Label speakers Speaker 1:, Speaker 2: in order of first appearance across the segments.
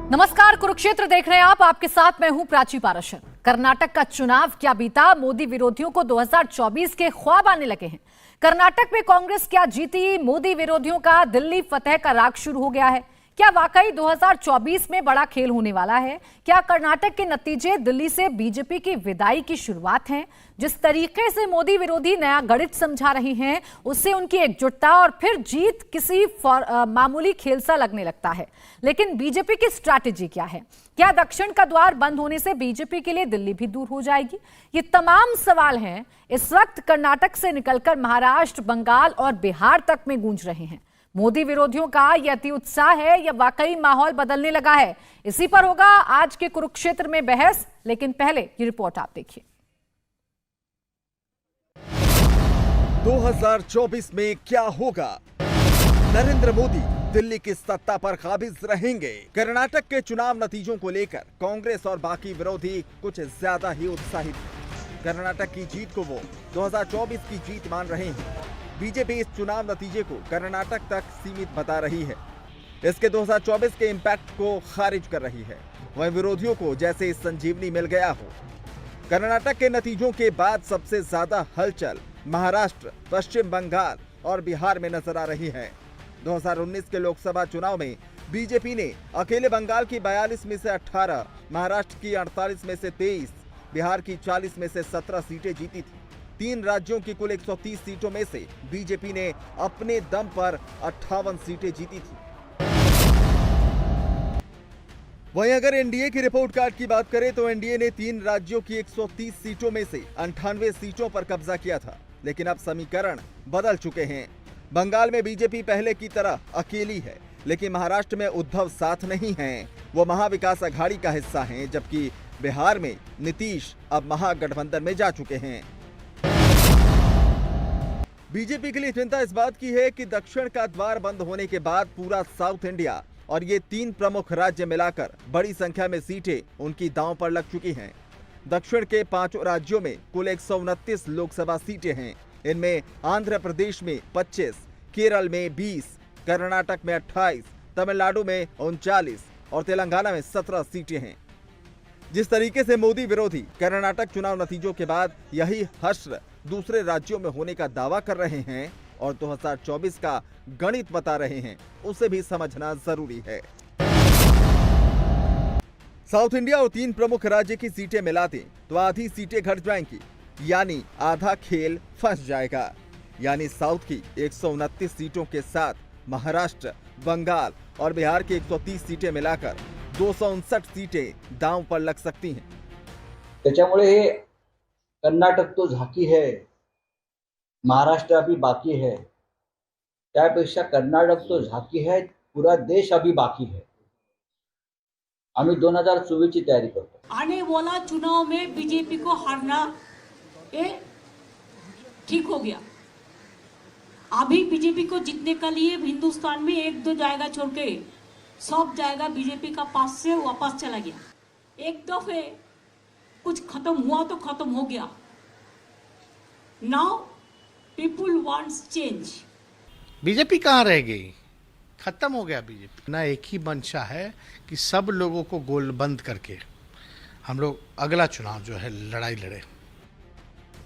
Speaker 1: नमस्कार, कुरुक्षेत्र देख रहे हैं आप। आपके साथ मैं हूं प्राची पाराशर। कर्नाटक का चुनाव क्या बीता? मोदी विरोधियों को 2024 के ख्वाब आने लगे हैं। कर्नाटक में कांग्रेस क्या जीती? मोदी विरोधियों का दिल्ली फतेह का राग शुरू हो गया है। क्या वाकई 2024 में बड़ा खेल होने वाला है? क्या कर्नाटक के नतीजे दिल्ली से बीजेपी की विदाई की शुरुआत हैं? जिस तरीके से मोदी विरोधी नया गणित समझा रहे हैं, उससे उनकी एकजुटता और फिर जीत किसी मामूली खेल सा लगने लगता है। लेकिन बीजेपी की स्ट्रैटेजी क्या है? क्या दक्षिण का द्वार बंद होने से बीजेपी के लिए दिल्ली भी दूर हो जाएगी? ये तमाम सवाल हैं इस वक्त कर्नाटक से निकलकर महाराष्ट्र, बंगाल और बिहार तक में गूंज रहे हैं। मोदी विरोधियों का यह अति उत्साह है या वाकई माहौल बदलने लगा है? इसी पर होगा आज के कुरुक्षेत्र में बहस। लेकिन पहले ये रिपोर्ट आप देखिए।
Speaker 2: 2024 में क्या होगा? नरेंद्र मोदी दिल्ली की सत्ता पर काबिज रहेंगे? कर्नाटक के चुनाव नतीजों को लेकर कांग्रेस और बाकी विरोधी कुछ ज्यादा ही उत्साहित हैं। कर्नाटक की जीत को वो 2024 की जीत मान रहे हैं। बीजेपी इस चुनाव नतीजे को कर्नाटक तक सीमित बता रही है। इसके 2024 के इम्पैक्ट को खारिज कर रही है। वहीं विरोधियों को जैसे संजीवनी मिल गया हो। कर्नाटक के नतीजों के बाद सबसे ज्यादा हलचल महाराष्ट्र, पश्चिम बंगाल और बिहार में नजर आ रही है। 2019 के लोकसभा चुनाव में बीजेपी ने अकेले बंगाल की 42 में से 18, महाराष्ट्र की 48 में से 23, बिहार की 40 में से 17 सीटें जीती थी। 3 राज्यों की कुल 130 सीटों में से बीजेपी ने अपने दम पर 58 सीटें जीती थी। वहीं अगर एनडीए की रिपोर्ट कार्ड की बात करें तो एनडीए ने 3 राज्यों की 130 सीटों में से 98 सीटों पर कब्जा किया था। लेकिन अब समीकरण बदल चुके हैं। बंगाल में बीजेपी पहले की तरह अकेली है, लेकिन महाराष्ट्र में उद्धव साथ नहीं हैं। वो महाविकास अघाड़ी का हिस्सा हैं, जबकि बिहार में नीतीश अब महागठबंधन में जा चुके हैं। बीजेपी के लिए चिंता इस बात की है कि दक्षिण का द्वार बंद होने के बाद पूरा साउथ इंडिया और ये 3 प्रमुख राज्य मिलाकर बड़ी संख्या में सीटें उनकी दांव पर लग चुकी हैं। दक्षिण के 5 राज्यों में कुल 129 लोकसभा सीटें हैं। इनमें आंध्र प्रदेश में 25, केरल में 20, कर्नाटक में 28, तमिलनाडु में 39 और तेलंगाना में 17 सीटें हैं। जिस तरीके से मोदी विरोधी कर्नाटक चुनाव नतीजों के बाद यही हश्र दूसरे राज्यों में होने का दावा कर रहे हैं और 2024 का गणित बता रहे हैं, उसे भी समझना जरूरी है। साउथ इंडिया और 3 प्रमुख राज्य की सीटें मिला दें तो आधी सीटें घट जाएंगी, यानी आधा खेल फंस जाएगा। यानी साउथ की 129 सीटों के साथ महाराष्ट्र, बंगाल और बिहार की 130 सीटें मिलाकर 259 सीटें दांव पर लग सकती हैं।
Speaker 3: त्याच्यामुळे हे कर्नाटक तो झाकी है, महाराष्ट्र अभी बाकी है। त्यापेक्षा कर्नाटक तो झाकी है, पूरा देश अभी बाकी है। आम्ही 2024 की तैयारी करतो।
Speaker 4: आने वाला चुनाव में बीजेपी को हारना ये ठीक हो गया। अभी बीजेपी को जीतने के लिए हिंदुस्तान में 1-2 जाएगा छोड़ के सब जाएगा बीजेपी का पास से वापस चला गया। एक दफे कुछ खत्म हुआ तो खत्म हो गया। Now people wants change.
Speaker 5: BJP कहाँ रह गई? खत्म हो गया बीजेपी। ना एक ही मंशा है कि सब लोगों को गोल बंद करके हम लोग अगला चुनाव जो है लड़ाई लड़े।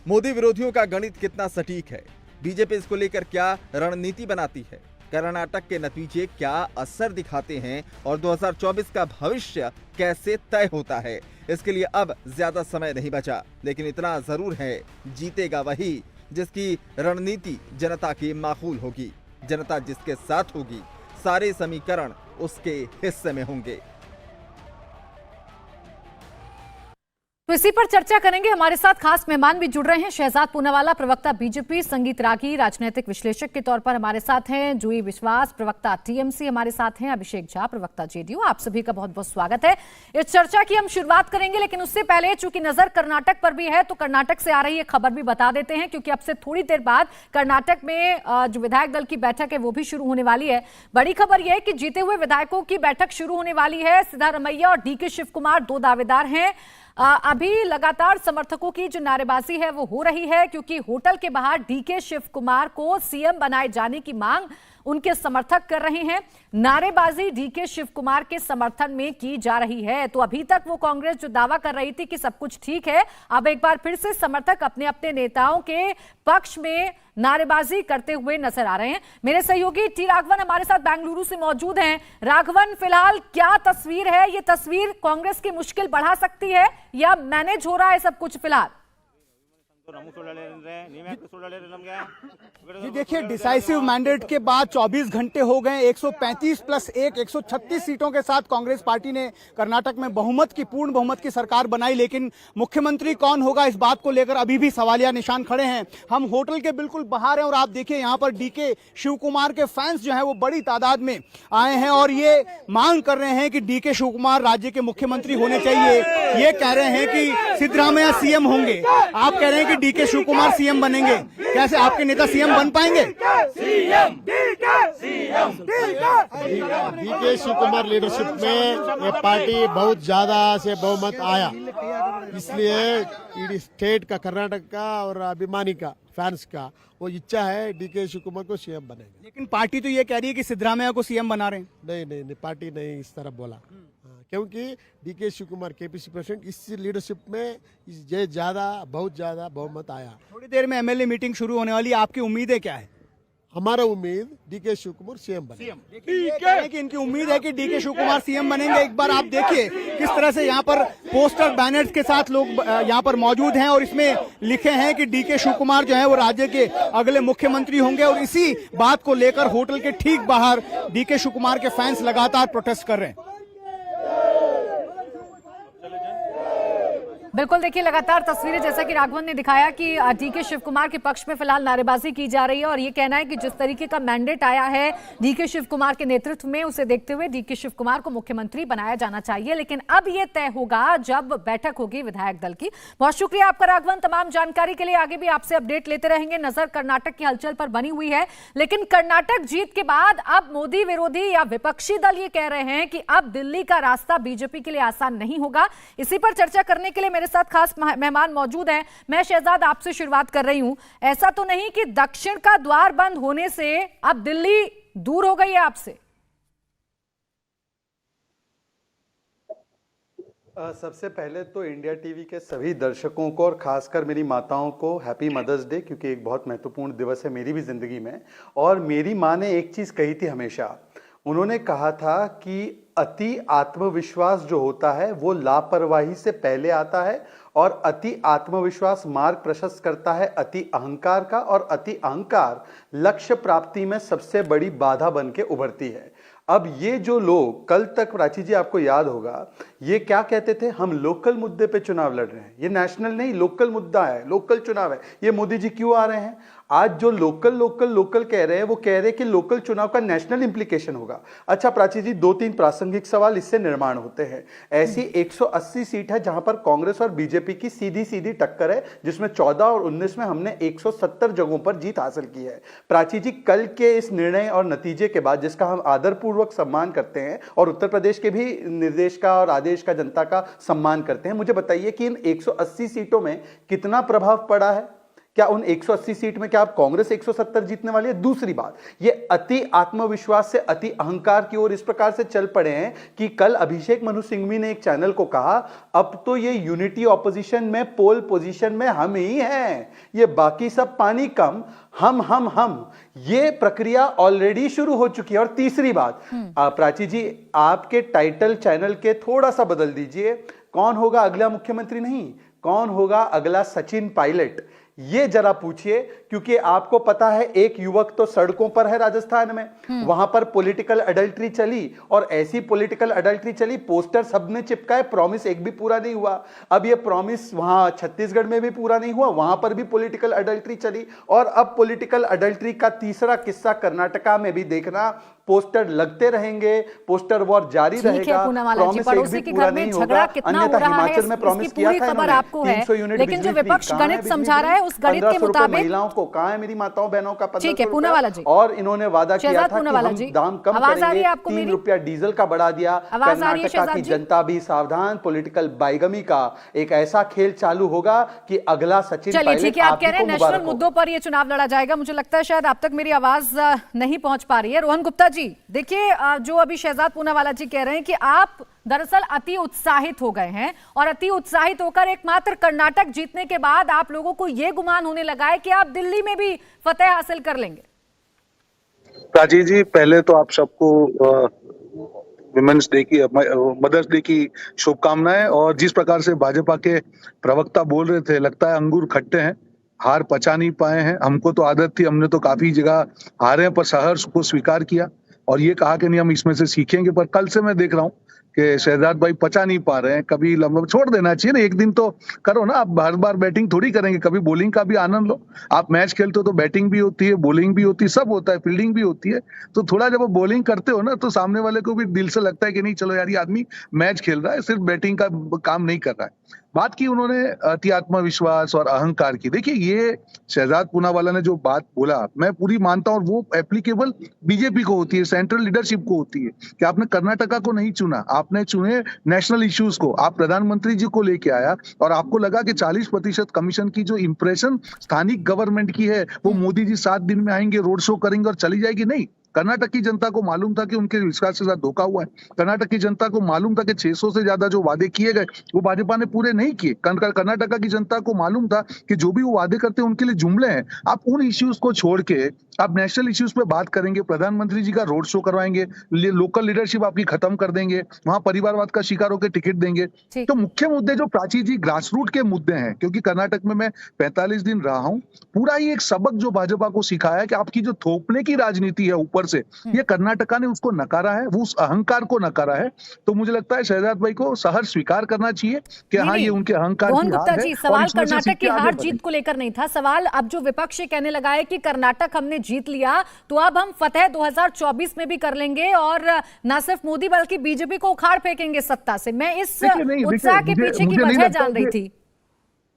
Speaker 2: मोदी विरोधियों का गणित कितना सटीक है? बीजेपी इसको लेकर क्या रणनीति बनाती है? कर्नाटक के नतीजे क्या असर दिखाते हैं और 2024 का भविष्य कैसे तय होता है? इसके लिए अब ज्यादा समय नहीं बचा, लेकिन इतना जरूर है, जीतेगा वही जिसकी रणनीति जनता की माकूल होगी। जनता जिसके साथ होगी, सारे समीकरण उसके हिस्से में होंगे।
Speaker 1: तो इसी पर चर्चा करेंगे। हमारे साथ खास मेहमान भी जुड़ रहे हैं। शहजाद पूनावाला, प्रवक्ता बीजेपी, संगीत रागी, राजनीतिक विश्लेषक के तौर पर हमारे साथ हैं। जूही विश्वास, प्रवक्ता टीएमसी हमारे साथ हैं। अभिषेक झा, प्रवक्ता जेडीयू। आप सभी का बहुत बहुत स्वागत है। इस चर्चा की हम शुरुआत करेंगे, लेकिन उससे पहले चूंकि नजर कर्नाटक पर भी है तो कर्नाटक से आ रही है खबर भी बता देते हैं, क्योंकि अब से थोड़ी देर बाद कर्नाटक में जो विधायक दल की बैठक है वो भी शुरू होने वाली है। बड़ी खबर यह है कि जीते हुए विधायकों की बैठक शुरू होने वाली है। सिद्धारमैया और डीके शिव कुमार 2 दावेदार हैं। अभी लगातार समर्थकों की जो नारेबाजी है वो हो रही है, क्योंकि होटल के बाहर डीके शिव कुमार को सीएम बनाए जाने की मांग उनके समर्थक कर रहे हैं। नारेबाजी डीके शिव कुमार के समर्थन में की जा रही है। तो अभी तक वो कांग्रेस जो दावा कर रही थी कि सब कुछ ठीक है, अब एक बार फिर से समर्थक अपने अपने नेताओं के पक्ष में नारेबाजी करते हुए नजर आ रहे हैं। मेरे सहयोगी टी राघवन हमारे साथ बेंगलुरु से मौजूद हैं। राघवन, फिलहाल क्या तस्वीर है? ये तस्वीर कांग्रेस की मुश्किल बढ़ा सकती है या मैनेज हो रहा है सब कुछ फिलहाल?
Speaker 6: जी देखिए, डिसाइसिव मैंडेट के बाद 24 घंटे हो गए। 135 प्लस 1 136 सीटों के साथ कांग्रेस पार्टी ने कर्नाटक में पूर्ण बहुमत की सरकार बनाई, लेकिन मुख्यमंत्री कौन होगा इस बात को लेकर अभी भी सवालिया निशान खड़े हैं। हम होटल के बिल्कुल बाहर हैं और आप देखिए यहाँ पर डीके शिव कुमार के फैंस जो हैं वो बड़ी तादाद में आए हैं और ये मांग कर रहे हैं कि डीके शिव कुमार राज्य के मुख्यमंत्री होने चाहिए। ये कह रहे हैं कि सिद्धरामैया सीएम होंगे। आप कह रहे हैं कि डीके शिव कुमार सीएम बनेंगे। कैसे आपके नेता सीएम बन पाएंगे?
Speaker 7: डीके शिव कुमार लीडरशिप में ये पार्टी बहुत ज्यादा से बहुमत आया, इसलिए स्टेट का, कर्नाटक का और अभिमानी का, फैंस का वो इच्छा है डीके शिव कुमार को सीएम बनेंगे।
Speaker 6: लेकिन पार्टी तो ये कह रही है कि सिद्धरामैया को सीएम बना रहे हैं।
Speaker 7: नहीं, पार्टी नहीं इस तरह बोला। क्योंकि DK Shiva Kumar KPC president, इस लीडरशिप में ये बहुत ज्यादा बहुमत आया।
Speaker 6: थोड़ी देर में एमएलए मीटिंग शुरू होने वाली, आपकी उम्मीदें क्या है?
Speaker 7: हमारा उम्मीद डीके शिव कुमार सीएम बने।
Speaker 6: कि इनकी उम्मीद है कि डीके शिव कुमार सीएम बनेंगे। एक बार आप देखिए किस तरह से यहाँ पर पोस्टर बैनर्स के साथ लोग यहाँ पर मौजूद हैं और इसमें लिखे हैं कि डीके शिव कुमार जो है वो राज्य के अगले मुख्यमंत्री होंगे। और इसी बात को लेकर होटल के ठीक बाहर डीके शिव कुमार के फैंस लगातार प्रोटेस्ट कर रहे हैं।
Speaker 1: बिल्कुल, देखिए लगातार तस्वीरें जैसा कि राघवन ने दिखाया कि डीके शिव कुमार के पक्ष में फिलहाल नारेबाजी की जा रही है और ये कहना है कि जिस तरीके का मैंडेट आया है डीके शिव कुमार के नेतृत्व में, उसे देखते हुए डीके शिव कुमार को मुख्यमंत्री बनाया जाना चाहिए। लेकिन अब ये तय होगा जब बैठक होगी विधायक दल की। बहुत शुक्रिया आपका राघवन, तमाम जानकारी के लिए। आगे भी आपसे अपडेट लेते रहेंगे। नजर कर्नाटक की हलचल पर बनी हुई है, लेकिन कर्नाटक जीत के बाद अब मोदी विरोधी या विपक्षी दल ये कह रहे हैं कि अब दिल्ली का रास्ता बीजेपी के लिए आसान नहीं होगा। इसी पर चर्चा करने के लिए मेरे साथ खास मेहमान मौजूद हैं। मैं शहजाद आपसे शुरुआत कर रही हूं। ऐसा तो नहीं कि दक्षिण का द्वार बंद होने से अब दिल्ली दूर हो गई है आपसे?
Speaker 8: सबसे पहले तो इंडिया टीवी के सभी दर्शकों को और खासकर मेरी माताओं को हैप्पी मदर्स डे, क्योंकि एक बहुत महत्वपूर्ण दिवस है मेरी भी जिंदगी में। और मेरी माँ ने एक चीज कही थी हमेशा, उन्होंने कहा था कि अति आत्मविश्वास जो होता है वो लापरवाही से पहले आता है और अति आत्मविश्वास मार्ग प्रशस्त करता है अति अहंकार का, और अति अहंकार लक्ष्य प्राप्ति में सबसे बड़ी बाधा बन के उभरती है। अब ये जो लोग कल तक, प्राची जी आपको याद होगा, ये क्या कहते थे, हम लोकल मुद्दे पे चुनाव लड़ रहे हैं, ये नेशनल नहीं लोकल मुद्दा है, लोकल चुनाव है, ये मोदी जी क्यों आ रहे हैं? आज जो लोकल लोकल लोकल कह रहे हैं वो कह रहे हैं कि लोकल चुनाव का नेशनल इंप्लीकेशन होगा। अच्छा प्राची जी, 2-3 प्रासंगिक सवाल इससे निर्माण होते हैं। ऐसी 180 सीट है जहां पर कांग्रेस और बीजेपी की सीधी सीधी टक्कर है, जिसमें 14 और 19 में हमने 170 जगहों पर जीत हासिल की है। प्राची जी, कल के इस निर्णय और नतीजे के बाद, जिसका हम आदरपूर्वक सम्मान करते हैं और उत्तर प्रदेश के भी निर्देश का और आदेश का, जनता का सम्मान करते हैं, मुझे बताइए कि इन 180 सीटों में कितना प्रभाव पड़ा है? क्या उन 180 सीट में क्या आप कांग्रेस 170 जीतने वाली है? दूसरी बात, ये अति आत्मविश्वास से अति अहंकार की ओर इस प्रकार से चल पड़े हैं कि कल अभिषेक मनु सिंघवी ने एक चैनल को कहा, अब तो ये यूनिटी ऑपोजिशन में पोल पोजीशन में हम ही हैं, ये बाकी सब पानी कम, हम ये प्रक्रिया ऑलरेडी शुरू हो चुकी है। और तीसरी बात, प्राची जी, आपके टाइटल चैनल के थोड़ा सा बदल दीजिए, कौन होगा अगला मुख्यमंत्री नहीं, कौन होगा अगला सचिन पायलट, ये जरा पूछिए। क्योंकि आपको पता है एक युवक तो सड़कों पर है राजस्थान में, वहां पर पॉलिटिकल अडल्ट्री चली, और ऐसी पॉलिटिकल अडल्ट्री चली, पोस्टर सबने चिपकाए, प्रॉमिस एक भी पूरा नहीं हुआ। अब ये प्रॉमिस वहां छत्तीसगढ़ में भी पूरा नहीं हुआ, वहां पर भी पॉलिटिकल अडल्ट्री चली, और अब पॉलिटिकल अडल्ट्री का तीसरा किस्सा कर्नाटका में भी देखना। पोस्टर लगते रहेंगे, पोस्टर वॉर जारी रहेगा, प्रॉमिस एक भी पूरा नहीं होगा। अन्यथा हिमाचल में प्रॉमिस किया था इन्होंने 300 यूनिट
Speaker 1: लेकिन जो विपक्ष गणित समझा रहा है उस गणित के मुताबिक
Speaker 8: महिलाओं को, कहाँ है मेरी माताओं बहनों का 1500
Speaker 1: रुपए,
Speaker 8: और इन्होंने वादा किया था कि हम दाम कम करेंगे, 3 रुपया डीजल का बढ़ा दिया। कर्नाटका की जनता भी सावधान, पॉलिटिकल बाइगमी का एक ऐसा खेल चालू होगा कि अगला सचिन
Speaker 1: पायलट। ठीक है, आप कह रहे हैं नेशनल मुद्दों पर ये चुनाव लड़ा जाएगा। मुझे लगता है शायद अब तक मेरी आवाज नहीं पहुंच पा रही है। रोहन गुप्ता जी, देखिए जो अभी शहजाद पूनावाला जी कह रहे हैं कि आप दरअसल अति उत्साहित हो गए हैं और अति उत्साहित होकर एकमात्र कर्नाटक जीतने के बाद आप लोगों को यह गुमान होने लगा है कि आप दिल्ली में भी फतेह हासिल कर लेंगे।
Speaker 9: प्राची जी, पहले तो आप सबको विमेंस डे की, मदर्स डे की शुभकामनाएं। और जिस प्रकार से भाजपा के प्रवक्ता बोल रहे थे, लगता है अंगूर खट्टे हैं, हार पचा नहीं पाए हैं। हमको तो आदत थी, हमने तो काफी जगह हारे हैं पर सहर्ष को स्वीकार किया और ये कहा कि नहीं हम इसमें से सीखेंगे। पर कल से मैं देख रहा हूँ कि शहजाद भाई पचा नहीं पा रहे हैं। कभी लंबा छोड़ देना चाहिए ना, एक दिन तो करो ना। आप हर बार बैटिंग थोड़ी करेंगे, कभी बॉलिंग का भी आनंद लो। आप मैच खेलते हो तो बैटिंग भी होती है, बॉलिंग भी होती है, सब होता है, फील्डिंग भी होती है। तो थोड़ा जब आप बॉलिंग करते हो ना तो सामने वाले को भी दिल से लगता है कि नहीं चलो यार ये आदमी मैच खेल रहा है, सिर्फ बैटिंग का काम नहीं कर रहा है। बात की उन्होंने अति आत्मविश्वास और अहंकार की। देखिए ये शहजाद पूनावाला ने जो बात बोला मैं पूरी मानता हूं, और वो एप्लीकेबल बीजेपी को होती है, सेंट्रल लीडरशिप को होती है कि आपने कर्नाटका को नहीं चुना, आपने चुने नेशनल इश्यूज को। आप प्रधानमंत्री जी को लेके आया और आपको लगा कि 40% कमीशन की जो इंप्रेशन स्थानिक गवर्नमेंट की है वो मोदी जी 7 दिन में आएंगे, रोड शो करेंगे और चली जाएगी। नहीं, कर्नाटक की जनता को मालूम था कि उनके विश्वास के साथ धोखा हुआ है। कर्नाटक की जनता को मालूम था कि 600 से ज्यादा जो वादे किए गए वो भाजपा ने पूरे नहीं किए। कर्नाटका की जनता को मालूम था कि जो भी वो वादे करते हैं उनके लिए जुमले हैं। आप उन इश्यूज को छोड़ के आप नेशनल इश्यूज पे बात करेंगे, प्रधानमंत्री जी का रोड शो करवाएंगे, लोकल लीडरशिप आपकी खत्म कर देंगे, वहां परिवारवाद का शिकार होकर टिकट देंगे। तो मुख्य मुद्दे जो प्राची जी ग्रास रूट के मुद्दे हैं, क्योंकि कर्नाटक में मैं 45 दिन रहा हूं, पूरा ही एक सबक जो भाजपा को सिखाया कि आपकी जो थोपने की राजनीति है ऊपर से, ये कर्नाटका ने उसको नकारा है, वो उस अहंकार को नकारा है। तो मुझे लगता है शहजाद भाई को सहर्ष स्वीकार करना चाहिए कि हाँ ये उनके अहंकार की हार है।
Speaker 1: सवाल कर्नाटक की हार जीत को लेकर नहीं था, सवाल अब जो विपक्ष कहने लगा है कि कर्नाटक हमने जीत लिया तो अब हम फतेह 2024 में भी कर लेंगे और न सिर्फ मोदी बल्कि बीजेपी को उखाड़ फेंकेंगे सत्ता से। मैं इस उत्साह के पीछे की वजह जान रही थी।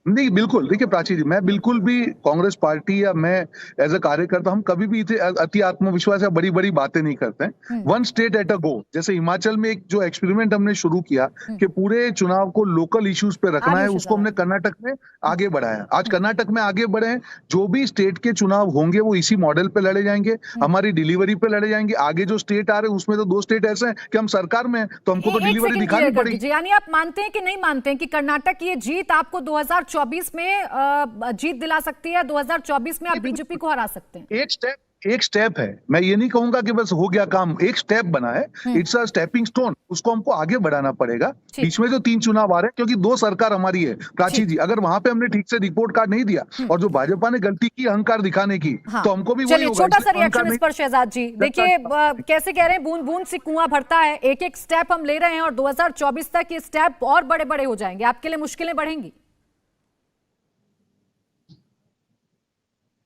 Speaker 9: नहीं बिल्कुल, देखिए प्राची जी, मैं बिल्कुल भी कांग्रेस पार्टी या मैं एज अ कार्यकर्ता, हम कभी भी अति आत्मविश्वास या बड़ी बड़ी बातें नहीं करते हैं। वन स्टेट एट अ गो, जैसे हिमाचल में एक जो एक्सपेरिमेंट हमने शुरू किया कि पूरे चुनाव को लोकल इश्यूज पे रखना है, उसको हमने कर्नाटक में आगे बढ़ाया। आज कर्नाटक में आगे बढ़े हैं, जो भी स्टेट के चुनाव होंगे वो इसी मॉडल पे लड़े जाएंगे, हमारी डिलीवरी पे लड़े जाएंगे। आगे जो स्टेट आ रहे हैं उसमें तो 2 स्टेट ऐसे हैं कि हम सरकार में हैं तो हमको तो डिलीवरी दिखानी पड़ेगी।
Speaker 1: यानी आप मानते हैं कि नहीं मानते हैं कि कर्नाटक की ये जीत आपको 2024 में जीत दिला सकती है, 2024 में आप बीजेपी को हरा सकते हैं?
Speaker 9: एक स्टेप है, मैं ये नहीं कहूंगा कि बस हो गया काम, एक स्टेप बना है, इट्स अ स्टेपिंग स्टोन, उसको हमको आगे बढ़ाना पड़ेगा। बीच में जो 3 चुनाव आ रहे हैं, क्योंकि 2 सरकार हमारी है प्राची जी, अगर वहां पे हमने ठीक से रिपोर्ट कार्ड नहीं दिया और जो भाजपा ने गलती की अहंकार दिखाने की, तो हमको भी वही होगा।
Speaker 1: छोटा सा रिएक्शन इस पर शहजाद जी, देखिए कैसे कह रहे हैं बूंद बूंद से कुआं भरता है, एक एक स्टेप हम ले रहे हैं और 2024 तक ये स्टेप और बड़े बड़े हो जाएंगे, आपके लिए मुश्किलें बढ़ेंगी?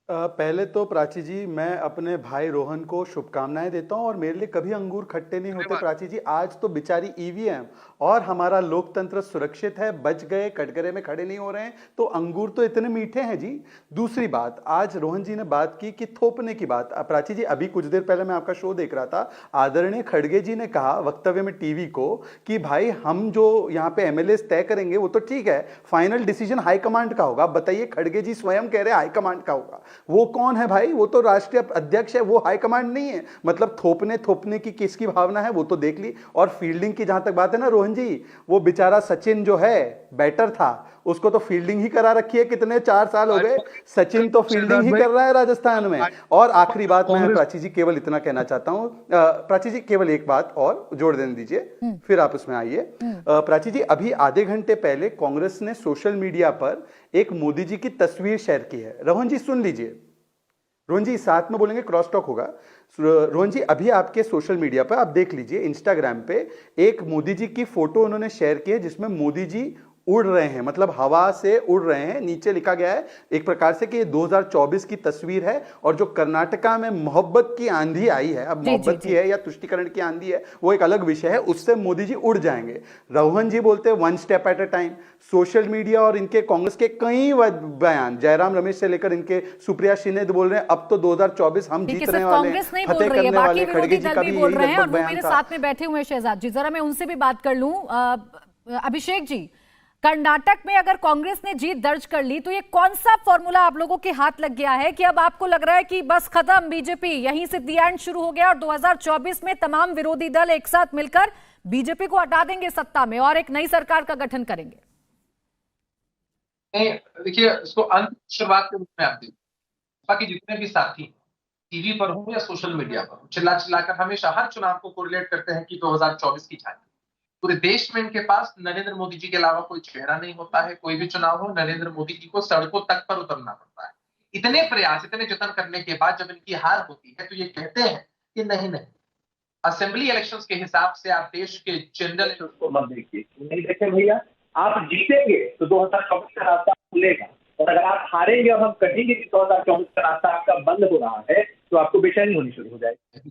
Speaker 8: पहले तो प्राची जी मैं अपने भाई रोहन को शुभकामनाएं देता हूं, और मेरे लिए कभी अंगूर खट्टे नहीं होते प्राची जी। आज तो बेचारी ईवीएम और हमारा लोकतंत्र सुरक्षित है, बच गए, कटघरे में खड़े नहीं हो रहे हैं, तो अंगूर तो इतने मीठे हैं जी। दूसरी बात, आज रोहन जी ने बात की कि थोपने की बात। प्राची जी अभी कुछ देर पहले मैं आपका शो देख रहा था, आदरणीय खड़गे जी ने कहा वक्तव्य में टीवी को कि भाई हम जो यहाँ पे एमएलए तय करेंगे वो तो ठीक है, फाइनल डिसीजन हाईकमांड का होगा। बताइए, खड़गे जी स्वयं कह रहे हैं हाईकमांड का होगा। वो कौन है भाई? वो तो राष्ट्रीय अध्यक्ष है, वो हाईकमांड नहीं है। मतलब थोपने की किसकी भावना है वो तो देख ली। और फील्डिंग की जहां तक बात है ना रोहन जी, वो बेचारा सचिन जो है बैटर था, उसको तो फील्डिंग ही करा रखी है, कितने 4 साल हो गए, सचिन तो फील्डिंग ही कर रहा है राजस्थान में। और आखिरी बात मैं प्राची जी केवल इतना कहना चाहता हूं, प्राची जी केवल एक बात और जोड़ देने दीजिए फिर आप उसमें आइए। प्राची जी अभी आधे घंटे पहले कांग्रेस ने सोशल मीडिया पर एक मोदी जी की तस्वीर शेयर की है। रोहन जी सुन लीजिए, रोहन जी साथ में बोलेंगे, क्रॉस टॉक होगा। रोहन जी अभी आपके सोशल मीडिया पर आप देख लीजिए, इंस्टाग्राम पे एक मोदी जी की फोटो उन्होंने शेयर की है जिसमें मोदी जी उड़ रहे हैं, मतलब हवा से उड़ रहे हैं। नीचे लिखा गया है एक प्रकार से कि ये 2024 की तस्वीर है और जो कर्नाटका में मोहब्बत की आंधी आई है, अब मोहब्बत की है या तुष्टिकरण की आंधी है वो एक अलग विषय है, उससे मोदी जी उड़ जाएंगे। रोहन जी बोलते हैं 1 step at a time. Social media और इनके कांग्रेस के कई बयान, जयराम रमेश से लेकर इनके सुप्रिया शिंदे बोल रहे हैं अब तो 2024 हम जीतने वाले हैं, फतेह करने वाले। खड़गे जी का भी यही लगभग बयान
Speaker 1: मेरे
Speaker 8: था।
Speaker 1: साथ में बैठे हुए शहजाद जी, जरा मैं उनसे भी बात कर लूं। अभिषेक जी, कर्नाटक में अगर कांग्रेस ने जीत दर्ज कर ली तो ये कौन सा फॉर्मूला आप लोगों के हाथ लग गया है कि अब आपको लग रहा है कि बस खत्म, बीजेपी यहीं से दी एंड शुरू हो गया और 2024 में तमाम विरोधी दल एक साथ मिलकर बीजेपी को हटा देंगे सत्ता में और एक नई सरकार का गठन करेंगे?
Speaker 10: नहीं, देखिए इसको अंत शुरुआत के रूप में आप देखिए, बाकी जितने भी साथी टीवी पर हो या सोशल मीडिया पर चिल्ला चिल्लाकर हमेशा हर चुनाव को कोरिलेट करते हैं कि 2024 की झांकी। पूरे देश में इनके पास नरेंद्र मोदी जी के अलावा कोई चेहरा नहीं होता है। कोई भी चुनाव हो नरेंद्र मोदी जी को सड़कों तक पर उतरना पड़ता है। इतने प्रयास, इतने जतन करने के बाद जब इनकी हार होती है तो ये कहते हैं कि नहीं, असेंबली इलेक्शंस के हिसाब से आप देश के जनरल को मत देखिए। नहीं देखे भैया, आप जीतेंगे तो 2024 का रास्ता खुलेगा और अगर आप हारेंगे और हम कहेंगे कि 2024 का रास्ता आपका बंद हो रहा है तो आपको बेचैनी होनी शुरू हो जाएगी।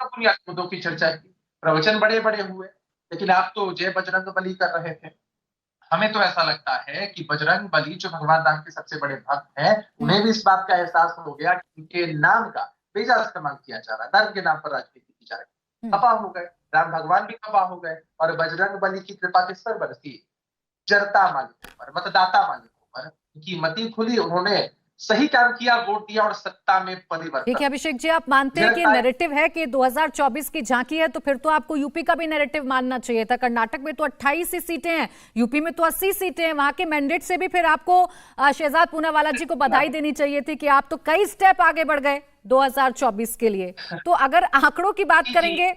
Speaker 10: बुनियादी मुद्दों की चर्चा की, प्रवचन बड़े बड़े हुए, लेकिन आप तो जय बजरंग बली कर रहे थे। हमें तो ऐसा लगता है कि बजरंग बली जो भगवान राम के सबसे बड़े भक्त हैं, उन्हें भी इस बात का एहसास हो गया कि उनके नाम का बेजा इस्तेमाल किया जा रहा है, धर्म के नाम पर राजनीति की जा रही है। खफा हो गए, राम भगवान भी खफा हो गए और बजरंग बली की कृपा किस पर बरसी? जनता मालिकों पर, मतदाता मालिकों पर। उनकी मति खुली, उन्होंने सही काम किया, वोट दिया और सत्ता में परिवर्तन।
Speaker 1: ठीक है अभिषेक जी, आप मानते हैं कि नैरेटिव है कि 2024 की झांकी है, तो फिर तो आपको यूपी का भी नैरेटिव मानना चाहिए था। कर्नाटक में तो 28 ही सीटें हैं, यूपी में तो 80 सीटें हैं। वहां के मैंडेट से भी फिर आपको शहजाद पूनावाला जी को बधाई देनी चाहिए थी कि आप तो कई स्टेप आगे बढ़ गए 2024 के लिए। तो अगर आंकड़ों की बात करेंगे,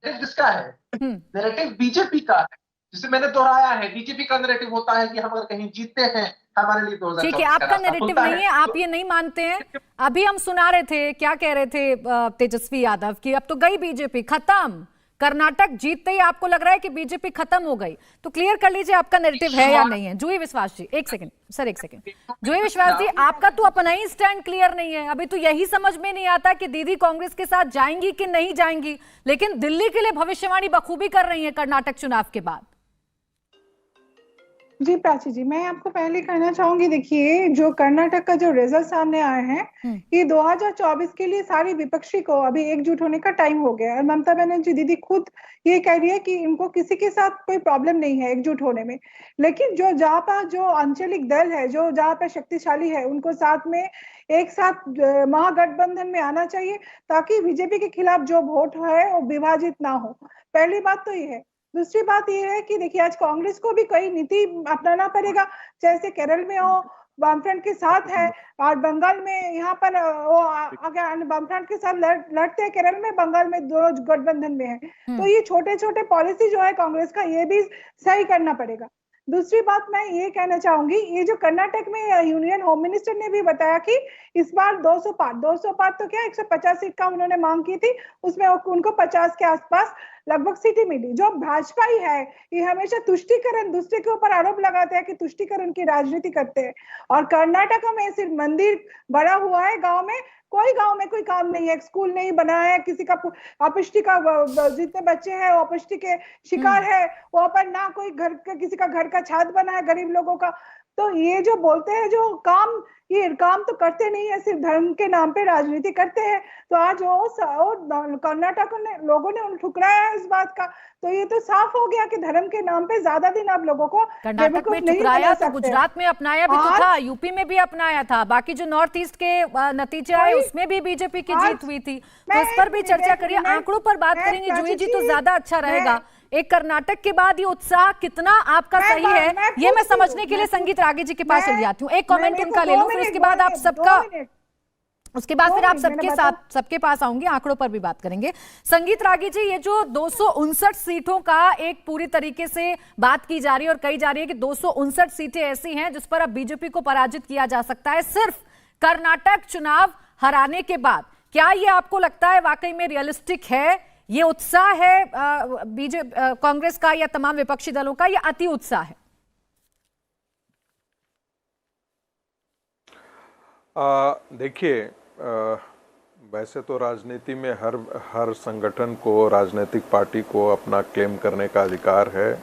Speaker 10: किसका है नैरेटिव? बीजेपी का है, जिसे मैंने दोहराया है। बीजेपी का नैरेटिव होता है कि हम अगर कहीं जीतते हैं हमारे लिए 2024
Speaker 1: ठीक है, आपका नैरेटिव नहीं है, आप ये नहीं मानते हैं। अभी हम सुना रहे थे, क्या कह रहे थे तेजस्वी यादव कि अब तो गई बीजेपी, खत्म। कर्नाटक जीतते ही आपको लग रहा है कि बीजेपी खत्म हो गई। तो क्लियर कर लीजिए आपका नैरेटिव है या नहीं है। जूही विश्वास जी, एक सेकंड सर, एक सेकंड। जूही विश्वास जी, आपका तो अपना ही स्टैंड क्लियर नहीं है। अभी तो यही समझ में नहीं आता कि दीदी कांग्रेस के साथ जाएंगी कि नहीं जाएंगी, लेकिन दिल्ली के लिए भविष्यवाणी बखूबी कर रही है कर्नाटक चुनाव के बाद।
Speaker 11: जी प्राची जी, मैं आपको पहले कहना चाहूंगी, देखिए जो कर्नाटक का जो रिजल्ट सामने आए हैं, ये 2024 के लिए सारी विपक्षी को अभी एकजुट होने का टाइम हो गया है। ममता बनर्जी दीदी खुद ये कह रही है कि इनको किसी के साथ कोई प्रॉब्लम नहीं है एकजुट होने में, लेकिन जो जहाँ पर जो आंचलिक दल है, जो जहाँ पर शक्तिशाली है, उनको साथ में एक साथ महागठबंधन में आना चाहिए ताकि बीजेपी के खिलाफ जो वोट है वो विभाजित ना हो। पहली बात तो ये है। दूसरी बात ये है कि देखिए आज कांग्रेस को भी कई नीति अपनाना पड़ेगा, जैसे केरल में वो वामफ्रंट के साथ है और बंगाल में यहाँ पर वो अगर वामफ्रंट के साथ लड़ते हैं केरल में, बंगाल में दोनों गठबंधन में है। तो ये छोटे छोटे पॉलिसी जो है कांग्रेस का, ये भी सही करना पड़ेगा। दूसरी बात मैं ये कहना चाहूंगी, ये जो कर्नाटक में यूनियन होम मिनिस्टर ने भी बताया कि इस बार 200 पार तो क्या 150 सीट का उन्होंने मांग की थी, उसमें उनको 50 के आसपास लगभग सीटें मिली। जो भाजपा ही है, ये हमेशा तुष्टीकरण, दूसरे के ऊपर आरोप लगाते हैं कि तुष्टीकरण की राजनीति करते हैं। और कर्नाटक में सिर्फ मंदिर बड़ा हुआ है, गांव में कोई काम नहीं है, स्कूल नहीं बना है, किसी का अपपुष्टि का, जितने बच्चे हैं वो अपपुष्टि के शिकार है, वहां पर ना कोई घर का, किसी का घर का छात बना है गरीब लोगों का। तो ये जो बोलते हैं जो काम, ये काम तो करते नहीं है, सिर्फ धर्म के नाम पे राजनीति करते हैं। तो आज वो कर्नाटक लोगों ने ठुकराया है इस बात का। तो ये तो साफ हो गया कि धर्म के नाम पे ज्यादा दिन आप लोगों को
Speaker 1: कर्नाटक में ठुकराया, तो गुजरात में अपनाया भी तो था, यूपी में भी अपनाया था, बाकी जो नॉर्थ ईस्ट के नतीजे आए उसमें भी बीजेपी की जीत हुई थी। तो इस पर भी चर्चा करिए, आंकड़ों पर बात करेंगे जूही जी तो ज्यादा अच्छा रहेगा। एक कर्नाटक के बाद ये उत्साह कितना आपका सही है, ये मैं समझने के लिए संगीत रागी जी के पास चली जाती हूँ। एक कमेंट उनका ले लूं, फिर उसके बाद आप सबका, उसके बाद फिर आप सबके पास आऊंगी, आंकड़ों पर भी बात करेंगे। संगीत रागी जी, ये जो 259 सीटों का एक पूरी तरीके से बात की जा रही है और कही जा रही है कि 259 सीटें ऐसी हैं जिस पर अब बीजेपी को पराजित किया जा सकता है सिर्फ कर्नाटक चुनाव हराने के बाद। क्या ये आपको लगता है वाकई में रियलिस्टिक है ये उत्साह है कांग्रेस का या तमाम विपक्षी दलों का, या अति उत्साह है?
Speaker 12: देखिए, वैसे तो राजनीति में हर संगठन को, राजनीतिक पार्टी को अपना क्लेम करने का अधिकार है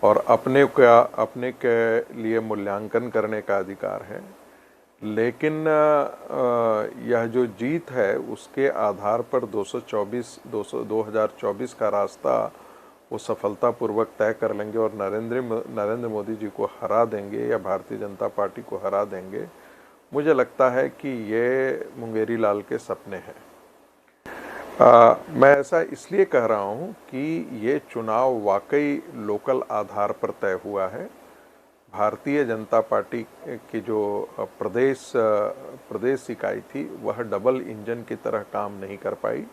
Speaker 12: और अपने के लिए मूल्यांकन करने का अधिकार है, लेकिन यह जो जीत है उसके आधार पर 2024 का रास्ता वो सफलतापूर्वक तय कर लेंगे और नरेंद्र मोदी जी को हरा देंगे या भारतीय जनता पार्टी को हरा देंगे। मुझे लगता है कि ये मुंगेरी लाल के सपने हैं। मैं ऐसा इसलिए कह रहा हूँ कि ये चुनाव वाकई लोकल आधार पर तय हुआ है। भारतीय जनता पार्टी की जो प्रदेश इकाई थी वह डबल इंजन की तरह काम नहीं कर पाई।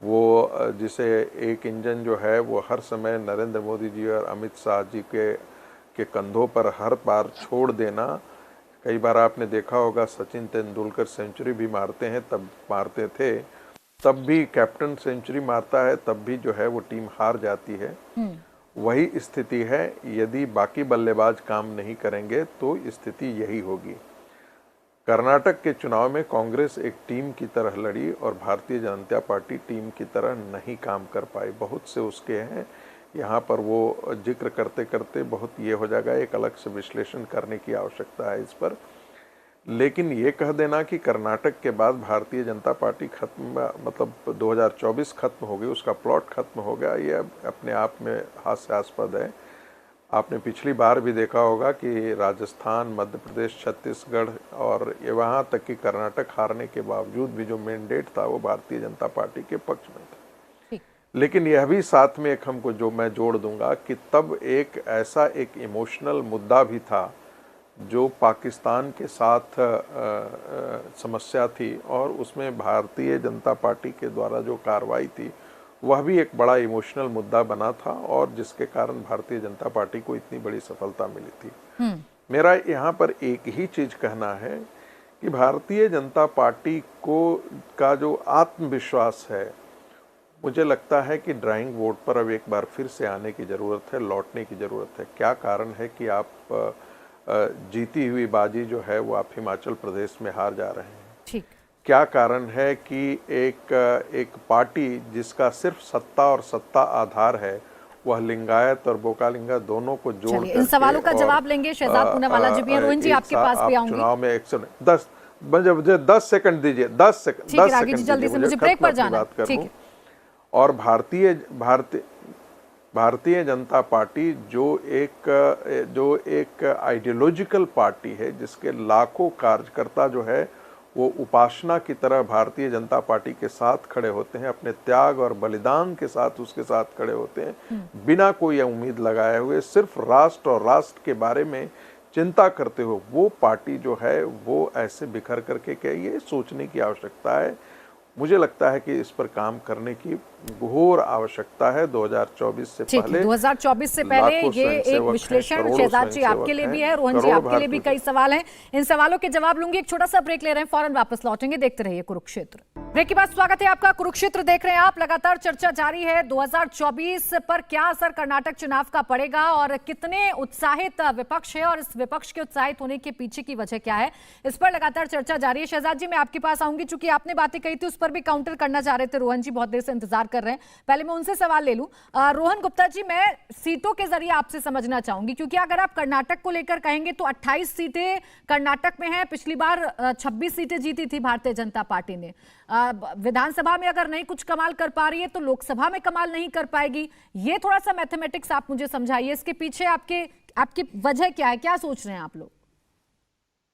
Speaker 12: वो जिसे एक इंजन जो है वो हर समय नरेंद्र मोदी जी और अमित शाह जी के कंधों पर हर बार छोड़ देना। कई बार आपने देखा होगा सचिन तेंदुलकर सेंचुरी भी मारते थे, तब भी कैप्टन सेंचुरी मारता है तब भी जो है वो टीम हार जाती है। वही स्थिति है, यदि बाकी बल्लेबाज काम नहीं करेंगे तो स्थिति यही होगी। कर्नाटक के चुनाव में कांग्रेस एक टीम की तरह लड़ी और भारतीय जनता पार्टी टीम की तरह नहीं काम कर पाई। बहुत से उसके हैं, यहाँ पर वो जिक्र करते करते बहुत ये हो जाएगा, एक अलग से विश्लेषण करने की आवश्यकता है इस पर। लेकिन ये कह देना कि कर्नाटक के बाद भारतीय जनता पार्टी खत्म, मतलब 2024 खत्म हो गई, उसका प्लॉट खत्म हो गया, ये अपने आप में हास्यास्पद है। आपने पिछली बार भी देखा होगा कि राजस्थान, मध्य प्रदेश, छत्तीसगढ़ और ये वहाँ तक कि कर्नाटक हारने के बावजूद भी जो मैंडेट था वो भारतीय जनता पार्टी के पक्ष में था। लेकिन यह भी साथ में एक हमको जो मैं जोड़ दूंगा कि तब एक ऐसा एक इमोशनल मुद्दा भी था जो पाकिस्तान के साथ समस्या थी और उसमें भारतीय जनता पार्टी के द्वारा जो कार्रवाई थी वह भी एक बड़ा इमोशनल मुद्दा बना था और जिसके कारण भारतीय जनता पार्टी को इतनी बड़ी सफलता मिली थी। मेरा यहाँ पर एक ही चीज कहना है कि भारतीय जनता पार्टी का जो आत्मविश्वास है, मुझे लगता है कि ड्राइंग बोर्ड पर अब एक बार फिर से आने की ज़रूरत है, लौटने की ज़रूरत है। क्या कारण है कि आप जीती हुई बाजी जो है वो आप हिमाचल प्रदेश में हार जा रहे हैं?
Speaker 1: ठीक।
Speaker 12: क्या कारण है कि एक पार्टी जिसका सिर्फ सत्ता और सत्ता आधार है वह लिंगायत और बोकालिंगा दोनों को जोड़
Speaker 1: इन सवालों का जवाब लेंगे। शहजाद पूनावाला जी भी हैं। रोहन जी आपके पास भी आऊंगी।
Speaker 12: चुनाव में 10 सेकंड दीजिए, 10 सेकंड
Speaker 1: जल्दी से, मुझे ब्रेक पर जाना है। ठीक है।
Speaker 12: और भारतीय जनता पार्टी जो एक आइडियोलॉजिकल पार्टी है जिसके लाखों कार्यकर्ता जो है वो उपासना की तरह भारतीय जनता पार्टी के साथ खड़े होते हैं, अपने त्याग और बलिदान के साथ उसके साथ खड़े होते हैं, बिना कोई उम्मीद लगाए हुए, सिर्फ राष्ट्र और राष्ट्र के बारे में चिंता करते हुए वो पार्टी जो है वो ऐसे बिखर करके क्या, ये सोचने की आवश्यकता है। मुझे लगता है कि इस पर काम करने की घोर आवश्यकता है 2024 से पहले।
Speaker 1: 2024 से पहले ये एक विश्लेषण शहजाद जी आपके लिए भी है, रोहन जी आपके लिए भी कई सवाल हैं। इन सवालों के जवाब लूंगी, एक छोटा सा ब्रेक ले रहे हैं, फौरन वापस लौटेंगे। देखते रहिए कुरुक्षेत्र। ब्रेक के बाद स्वागत है आपका। कुरुक्षेत्र देख रहे हैं आप। लगातार चर्चा जारी है 2024 पर क्या असर कर्नाटक चुनाव का पड़ेगा और कितने उत्साहित विपक्ष है और इस विपक्ष के उत्साहित होने के पीछे की वजह क्या है, इस पर लगातार चर्चा जारी है। शहजाद जी मैं आपके पास आऊंगी, चूंकि आपने बातें कही थी उस पर भी काउंटर करना चाह रहे थे। रोहन जी बहुत देर से इंतजार कर रहे हैं, पहले मैं उनसे सवाल ले लूं। रोहन गुप्ता जी, मैं सीटों के जरिए आपसे समझना चाहूंगी, क्योंकि अगर आप कर्नाटक को लेकर कहेंगे तो 28 सीटें कर्नाटक में हैं। पिछली बार 26 सीटें जीती थी भारतीय जनता पार्टी ने। विधानसभा में अगर नहीं कुछ कमाल कर पा रही है तो लोकसभा में कमाल नहीं कर पाएगी। ये थोड़ा सा मैथमेटिक्स आप मुझे समझाइए, इसके पीछे आपकी वजह क्या है, क्या सोच रहे हैं आप लोग?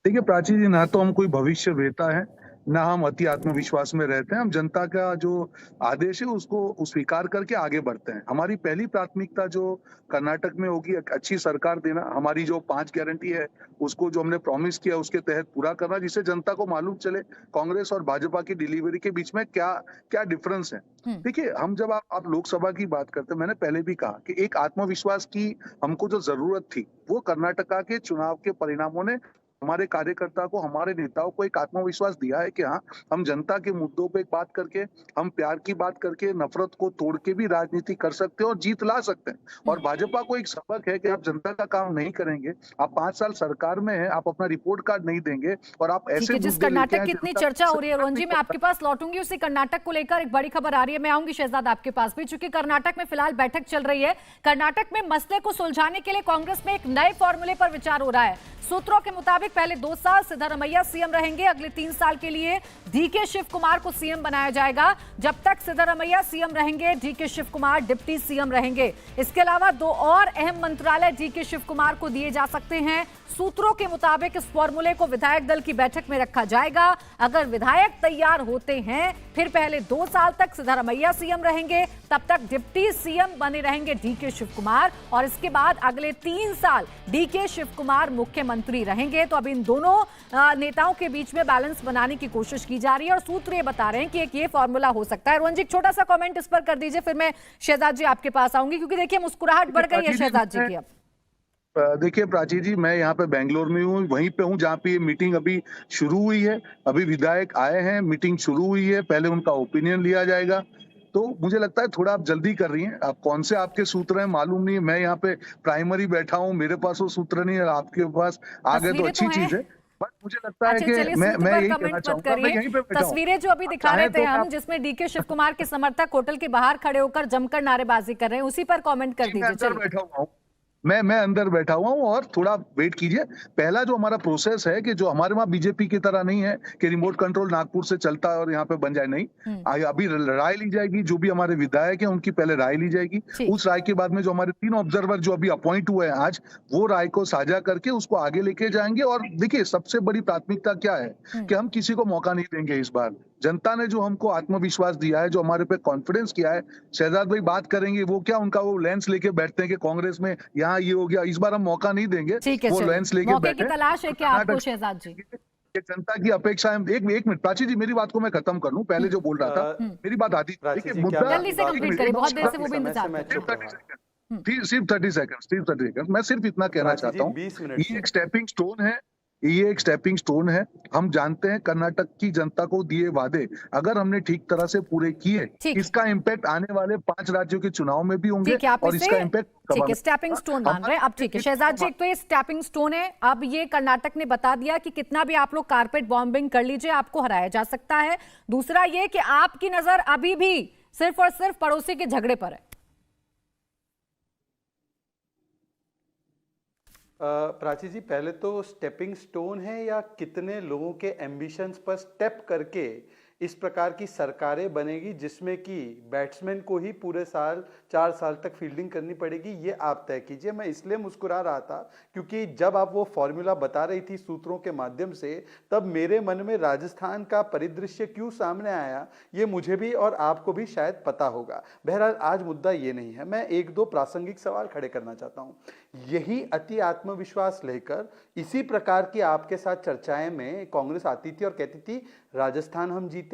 Speaker 9: देखिए प्राची जी, ना तो हम कोई भविष्य वेता है, ना हम अति आत्मविश्वास में रहते हैं। हम जनता का जो आदेश है उसको स्वीकार करके आगे बढ़ते हैं। हमारी पहली प्राथमिकता जो कर्नाटक में होगी, एक अच्छी सरकार देना। हमारी जो 5 गारंटी है उसको जो हमने प्रॉमिस किया उसके तहत पूरा करना, जिससे जनता को मालूम चले कांग्रेस और भाजपा की डिलीवरी के बीच में क्या डिफरेंस है। देखिए, हम जब आप लोकसभा की बात करते हैं, मैंने पहले भी कहा कि एक आत्मविश्वास की हमको जो जरूरत थी वो कर्नाटका के चुनाव के परिणामों ने हमारे कार्यकर्ता को, हमारे नेताओं को एक आत्मविश्वास दिया है कि हाँ, हम जनता के मुद्दों पे बात करके, हम प्यार की बात करके, नफरत को तोड़ के भी राजनीति कर सकते हैं और जीत ला सकते हैं। और भाजपा को एक सबक है कि आप जनता का काम नहीं करेंगे, आप 5 साल सरकार में हैं, आप अपना रिपोर्ट कार्ड नहीं देंगे और आप ऐसे
Speaker 1: जिस कर्नाटक की इतनी चर्चा हो रही है, रोहन जी मैं आपके पास लौटूंगी, उसी कर्नाटक को लेकर एक बड़ी खबर आ रही है। मैं आऊंगी शहजाद आपके पास भी, चूंकि कर्नाटक में फिलहाल बैठक चल रही है। कर्नाटक में मसले को सुलझाने के लिए कांग्रेस में एक नए फॉर्मूले पर विचार हो रहा है। सूत्रों के मुताबिक पहले 2 साल सिद्धरामैया सीएम रहेंगे, अगले 3 साल के लिए डीके शिव कुमार को सीएम बनाया जाएगा। जब तक सिद्धरामैया सीएम रहेंगे, DK Shiva Kumar deputy CM रहेंगे। इसके अलावा 2 और अहम मंत्रालय डीके शिव कुमार को दिए जा सकते हैं। सूत्रों के मुताबिक इस फॉर्मूले को विधायक दल की बैठक में रखा जाएगा। अगर विधायक तैयार होते हैं, फिर पहले 2 साल तक सिद्धरामैया सीएम रहेंगे, तब तक डिप्टी सीएम बने रहेंगे डीके शिव कुमार, और इसके बाद अगले 3 साल डीके शिव कुमार मुख्यमंत्री रहेंगे। तो अब इन दोनों नेताओं के बीच में बैलेंस बनाने की कोशिश की जा रही है और सूत्र ये बता रहे हैं कि एक ये फॉर्मूला हो सकता है। रोहन जी, एक छोटा सा कमेंट इस पर कर दीजिए, फिर मैं शहजाद जी आपके पास आऊंगी, क्योंकि देखिए मुस्कुराहट बढ़ गई है शहजाद जी की। अब
Speaker 9: देखिए प्राची जी, मैं यहाँ पे बेंगलोर में हूँ, वहीं पे हूँ जहाँ पे ये मीटिंग अभी शुरू हुई है। अभी विधायक आए हैं, मीटिंग शुरू हुई है, पहले उनका ओपिनियन लिया जाएगा। तो मुझे लगता है थोड़ा आप जल्दी कर रही हैं। आप कौन से आपके सूत्र हैं मालूम नहीं है, मैं यहाँ पे प्राइमरी बैठा हूँ, मेरे पास वो सूत्र नहीं है, आपके पास आ गए तो अच्छी चीज है। बट मुझे लगता है कि मैं यही कहना चाहूंगा, मैं यहीं पे बैठा हूं।
Speaker 1: तस्वीरें जो अभी दिखा रहे थे हम, जिसमें डीके शिव कुमार के समर्थक होटल के बाहर खड़े होकर जमकर नारेबाजी कर रहे हैं, उसी पर कमेंट कर दीजिए।
Speaker 9: चलिए, बैठा हुआ हूँ मैं अंदर बैठा हुआ हूँ और थोड़ा वेट कीजिए। पहला जो हमारा प्रोसेस है कि जो हमारे वहाँ बीजेपी की तरह नहीं है कि रिमोट कंट्रोल नागपुर से चलता है और यहाँ पे बन जाए, नहीं। अभी राय ली जाएगी, जो भी हमारे विधायक हैं उनकी पहले राय ली जाएगी। उस राय के बाद में जो हमारे 3 ऑब्जर्वर जो अभी अपॉइंट हुए हैं आज, वो राय को साझा करके उसको आगे लेके जाएंगे। और देखिए, सबसे बड़ी प्राथमिकता क्या है कि हम किसी को मौका नहीं देंगे इस बार। जनता ने जो हमको आत्मविश्वास दिया है, जो हमारे पे कॉन्फिडेंस किया है, शहजाद भाई बात करेंगे, वो क्या उनका वो लेंस लेके बैठते हैं कि कांग्रेस में यहाँ ये हो गया, इस बार हम मौका नहीं देंगे। वो लेंस लेके बैठे,
Speaker 1: तलाश है क्या आपको शहजाद जी?
Speaker 9: जनता की अपेक्षा है। एक मिनट प्राची जी, मेरी बात को मैं खत्म कर लूं। पहले जो बोल रहा था, मेरी बात आती,
Speaker 1: मुद्दा जल्दी से कंप्लीट करें, बहुत देर से वो भी इंतजार कर रहे हैं।
Speaker 9: सिर्फ 30 सेकंड मैं सिर्फ इतना कहना चाहता हूँ, ये एक स्टेपिंग स्टोन है। ये एक स्टेपिंग स्टोन है। हम जानते हैं कर्नाटक की जनता को दिए वादे अगर हमने ठीक तरह से पूरे किए, इसका इम्पैक्ट आने वाले 5 राज्यों के चुनाव में भी होंगे और इसका इम्पैक्ट
Speaker 1: ठीक है, स्टेपिंग स्टोन मान रहे हैं। अब ठीक है शहजाद जी, एक तो ये स्टेपिंग स्टोन है। अब ये कर्नाटक ने बता दिया कि कितना भी आप लोग कारपेट बॉम्बिंग कर लीजिए, आपको हराया जा सकता है। दूसरा ये कि आपकी नजर अभी भी सिर्फ और सिर्फ पड़ोसी के झगड़े पर है।
Speaker 8: प्राची जी, पहले तो स्टेपिंग स्टोन है या कितने लोगों के एम्बिशंस पर स्टेप करके इस प्रकार की सरकारें बनेगी जिसमें कि बैट्समैन को ही पूरे 4 साल तक फील्डिंग करनी पड़ेगी, ये आप तय कीजिए। मैं इसलिए मुस्कुरा रहा था क्योंकि जब आप वो फॉर्मूला बता रही थी सूत्रों के माध्यम से, तब मेरे मन में राजस्थान का परिदृश्य क्यों सामने आया, ये मुझे भी और आपको भी शायद पता होगा। बहरहाल आज मुद्दा ये नहीं है। मैं 1-2 प्रासंगिक सवाल खड़े करना चाहता हूँ। यही अति आत्मविश्वास लेकर इसी प्रकार की आपके साथ चर्चाएं में कांग्रेस आती थी और कहती थी राजस्थान हम जीते,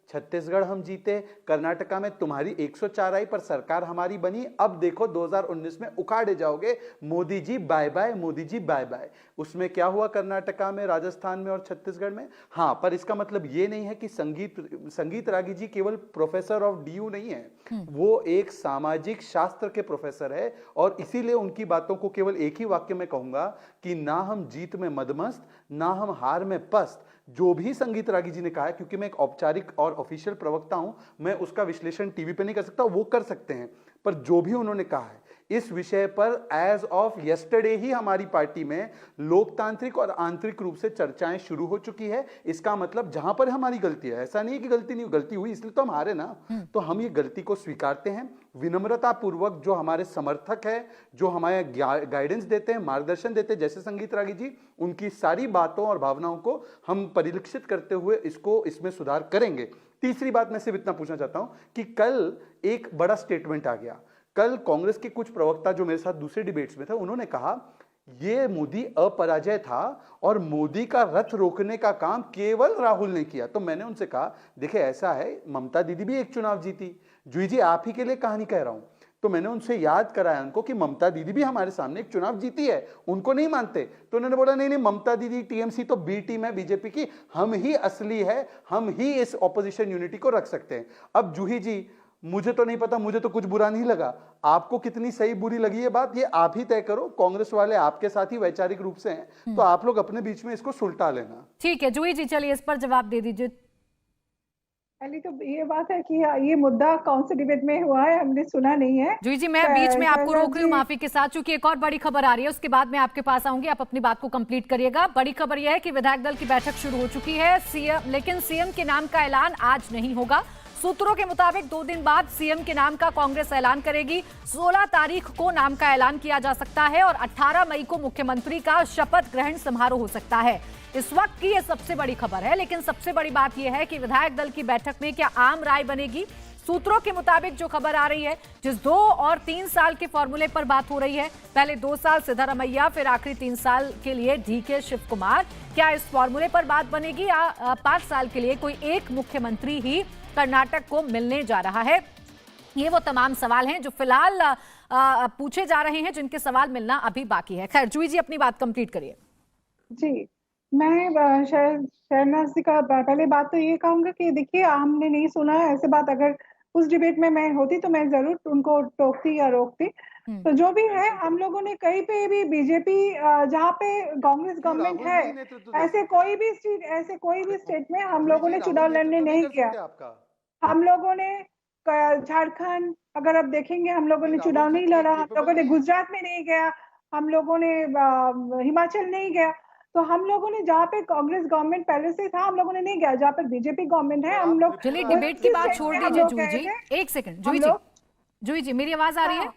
Speaker 8: छत्तीसगढ़ हम जीते, कर्नाटका में तुम्हारी 104 आई पर सरकार हमारी बनी, अब देखो 2019 में उखाड़े जाओगे, Modi ji bye bye, Modi ji bye bye. उसमें क्या हुआ कर्नाटका में, राजस्थान में और छत्तीसगढ़ में? हाँ, पर इसका मतलब ये नहीं है कि संगीत रागी जी केवल प्रोफेसर ऑफ डीयू नहीं है, वो एक सामाजिक शास्त्र के प्रोफेसर है और इसीलिए उनकी बातों को केवल एक ही वाक्य में कहूंगा कि ना हम जीत में मदमस्त, ना हम हार में पस्त। जो भी संगीत रागी जी ने कहा है, क्योंकि मैं एक औपचारिक और ऑफिशियल प्रवक्ता हूं, मैं उसका विश्लेषण टीवी पे नहीं कर सकता, वो कर सकते हैं, पर जो भी उन्होंने कहा है इस विषय पर एज ऑफ यस्टरडे ही हमारी पार्टी में लोकतांत्रिक और आंतरिक रूप से चर्चाएं शुरू हो चुकी है। इसका मतलब जहां पर हमारी गलती है, ऐसा नहीं है कि गलती नहीं, गलती हुई इसलिए तो हम हारे ना, तो हम ये गलती को स्वीकारते हैं विनम्रता पूर्वक। जो हमारे समर्थक है, जो हमारे गाइडेंस देते हैं, मार्गदर्शन देते हैं, जैसे संगीत रागी जी, उनकी सारी बातों और भावनाओं को हम परिलक्षित करते हुए इसमें सुधार करेंगे। तीसरी बात मैं सिर्फ इतना पूछना चाहता हूं कि कल एक बड़ा स्टेटमेंट आ गया। कल कांग्रेस के कुछ प्रवक्ता जो मेरे साथ दूसरे डिबेट्स में थे, उन्होंने कहा ये मोदी अपराजय था और मोदी का रथ रोकने का काम केवल राहुल ने किया। तो मैंने उनसे कहा देखिए ऐसा है, ममता दीदी भी एक चुनाव जीती, जूही जी आप ही के लिए कहानी कह रहा हूं, तो मैंने उनसे याद कराया उनको कि ममता दीदी भी हमारे सामने एक चुनाव जीती है, उनको नहीं मानते। तो उन्होंने बोला नहीं नहीं, ममता दीदी टीएमसी तो बी टीम है बीजेपी की, हम ही असली है, हम ही इस ऑपोजिशन यूनिटी को रख सकते हैं। अब जूही जी, मुझे तो नहीं पता, मुझे तो कुछ बुरा नहीं लगा, आपको कितनी सही बुरी लगी ये बात, ये आप ही तय करो। कांग्रेस वाले आपके साथ ही वैचारिक रूप से हैं, तो आप लोग अपने बीच में इसको सुलटा लेना।
Speaker 1: ठीक है जूही जी, चलिए इस पर जवाब दे दीजिए।
Speaker 11: पहली तो ये बात है कि ये मुद्दा कौन से डिबेट में हुआ है हमने सुना नहीं है।
Speaker 1: जूही जी, मैं बीच में आपको रोक रही हूँ माफी के साथ, चूंकि एक और बड़ी खबर आ रही है, उसके बाद मैं आपके पास आऊंगी, आप अपनी बात को कंप्लीट करिएगा। बड़ी खबर यह है कि विधायक दल की बैठक शुरू हो चुकी है, लेकिन सीएम के नाम का ऐलान आज नहीं होगा। सूत्रों के मुताबिक 2 दिन बाद सीएम के नाम का कांग्रेस ऐलान करेगी। 16 तारीख को नाम का ऐलान किया जा सकता है और 18 मई को मुख्यमंत्री का शपथ ग्रहण समारोह हो सकता है। इस वक्त की यह सबसे बड़ी खबर है, लेकिन सबसे बड़ी बात यह है कि विधायक दल की बैठक में क्या आम राय बनेगी। सूत्रों के मुताबिक जो खबर आ रही है, जिस 2 और 3 साल के फॉर्मूले पर बात हो रही है, पहले 2 साल सिद्धारमैया, फिर आखिरी 3 साल के लिए डीके शिव कुमार, क्या इस फॉर्मूले पर बात बनेगी या 5 साल के लिए कोई एक मुख्यमंत्री ही कर्नाटक को मिलने जा रहा है? ये वो तमाम सवाल हैं जो फिलहाल पूछे जा रहे हैं, जिनके सवाल मिलना अभी बाकी है। खैर जूही जी, अपनी बात कंप्लीट करिए।
Speaker 11: जी, मैं शहनाज जी का पहले बात तो ये कहूंगा कि देखिए, हमने नहीं सुना है ऐसे बात। अगर उस डिबेट में मैं होती तो मैं जरूर उनको टोकती या रोकती। तो जो भी है, हम लोगों ने कहीं पे भी बीजेपी, जहाँ पे कांग्रेस गवर्नमेंट है, ऐसे कोई भी स्टेट में हम लोगों ने चुनाव लड़ने नहीं किया। हम लोगों ने झारखंड, अगर आप देखेंगे, हम लोगों ने चुनाव नहीं लड़ा। हम लोगों ने गुजरात में नहीं गया, हम लोगों ने हिमाचल नहीं गया। तो हम लोगों ने जहाँ पे कांग्रेस गवर्नमेंट पहले से था, हम लोगों ने नहीं गया। जहाँ पे बीजेपी गवर्नमेंट है, हम लोग।
Speaker 1: चलिए डिबेट की बात छोड़ दीजिए जूही जी, एक सेकंड। जूही जी, मेरी आवाज आ रही है?